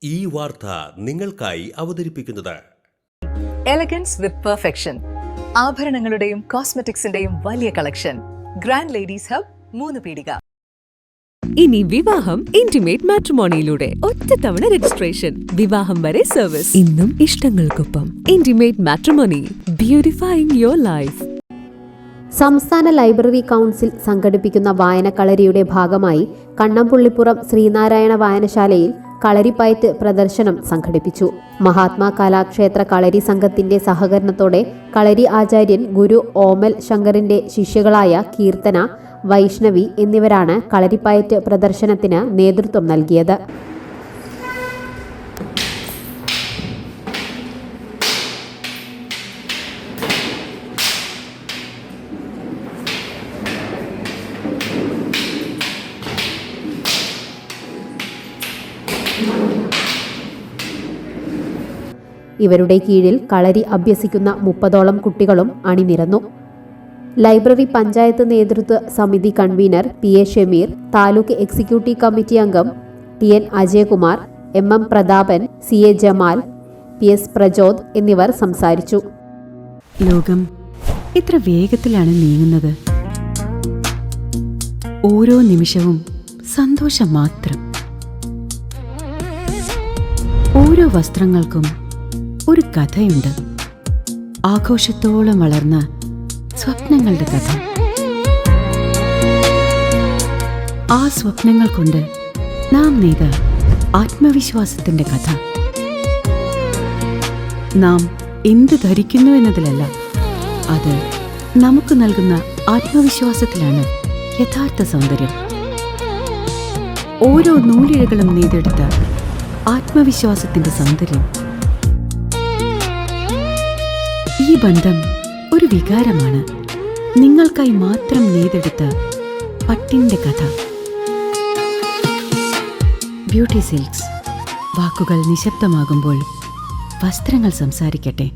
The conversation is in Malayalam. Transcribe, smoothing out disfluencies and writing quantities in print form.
ഈ വാർത്ത നിങ്ങൾക്കായി അവതരിപ്പിക്കുന്നത് എലഗൻസ് വിത്ത് പെർഫെക്ഷൻ. ആഭരണങ്ങളുടെയും കോസ്മെറ്റിക്സിന്റെയും വലിയ കളക്ഷൻ. ഗ്രാൻഡ് ലേഡീസ് ഹബ്, 3 പീടിക. ഇനി വിവാഹം ഇന്റിമേറ്റ് മാട്രിമോണിയിലൂടെ ഒറ്റത്തവണ രജിസ്ട്രേഷൻ, വിവാഹം വരെ സർവീസ്. ഇന്നും ഇഷ്ടങ്ങൾക്കൊപ്പം ഇന്റിമേറ്റ് മാട്രിമോണി, ബ്യൂട്ടിഫൈയിങ് യുവർ ലൈഫ്. സംസ്ഥാന ലൈബ്രറി കൗൺസിൽ സംഘടിപ്പിക്കുന്ന വായനക്കളരിയുടെ ഭാഗമായി കണ്ണമ്പുള്ളിപ്പുറം ശ്രീനാരായണ വായനശാലയിൽ കളരിപ്പയറ്റ് പ്രദർശനം സംഘടിപ്പിച്ചു. മഹാത്മാ കലാക്ഷേത്ര കളരി സംഘത്തിന്റെ സഹകരണത്തോടെ കളരി ആചാര്യൻ ഗുരു ഓമൽ ശങ്കറിന്റെ ശിഷ്യകളായ കീർത്തന, വൈഷ്ണവി എന്നിവരാണ് കളരിപ്പയറ്റ് പ്രദർശനത്തിന് നേതൃത്വം നൽകിയത്. ഇവരുടെ കീഴിൽ കളരി അഭ്യസിക്കുന്ന 30ഓളം കുട്ടികളും അണിനിരന്നു. ലൈബ്രറി പഞ്ചായത്ത് നേതൃത്വ സമിതി convener PA Shameer, taluk executive committee അംഗം TN Ajayakumar, MM Prathapan, CA Jamal, PS Prajod എന്നിവർ സംസാരിച്ചു. ലോകം എത്ര വേഗത്തിലാണ് നീങ്ങുന്നത്. ഓരോ നിമിഷവും സന്തോഷം മാത്രം. ഓരോ വസ്ത്രങ്ങൾക്കും ഒരു കഥയുണ്ട്. ആഘോഷത്തോളം വളർന്ന സ്വപ്നങ്ങളുടെ കഥ. ആ സ്വപ്നങ്ങൾ കൊണ്ട് നാം നെയ്ത ആത്മവിശ്വാസത്തിന്റെ കഥ. നാം എന്ത് ധരിക്കുന്നു എന്നതിലല്ല, അത് നമുക്ക് നൽകുന്ന ആത്മവിശ്വാസത്തിലാണ് യഥാർത്ഥ സൗന്ദര്യം. ഓരോ നൂലിഴകളും നെയ്തെടുത്ത ആത്മവിശ്വാസത്തിന്റെ സൗന്ദര്യം. ഈ ബന്ധം ഒരു വികാരമാണ്. നിങ്ങൾക്കായി മാത്രം നെയ്തെടുത്ത പട്ടിന്റെ കഥ. Beauty silks. വാക്കുകൾ നിശബ്ദമാകുമ്പോൾ വസ്ത്രങ്ങൾ സംസാരിക്കട്ടെ.